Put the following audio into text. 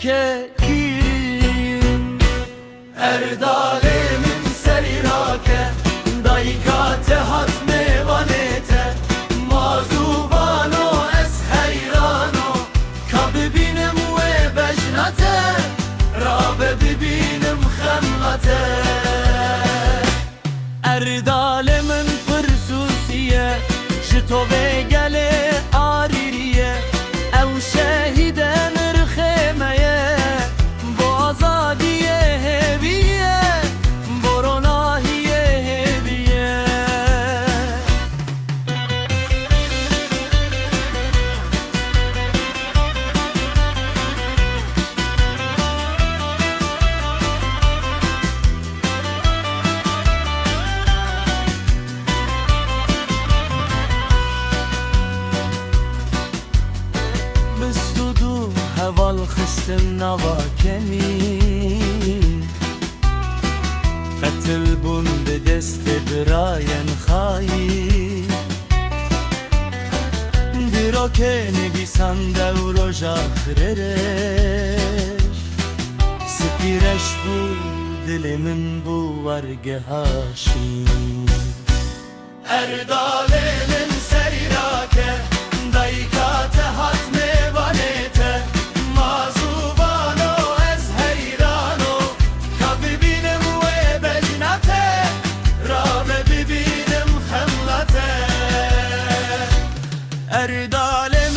kekim Erdalemin serirake Daykate hatme vanete Mazuvano es heyrano Kabe binem ve bejnate Rabe bibinem khemlate Erdalemin pırsusiye Jito ve gele aririye Ev şehiden rıkhemeye Bu azadiye heviye Boronahiye heviye Heval xistim nava kemin Qetil bun bi destê birayên xayî Dîrokê nivîsan dew roja xirêreş Spîreş bû dilê min bû wergeha şîn Erdalê min seyrake Daykate hatme vanete Erdalem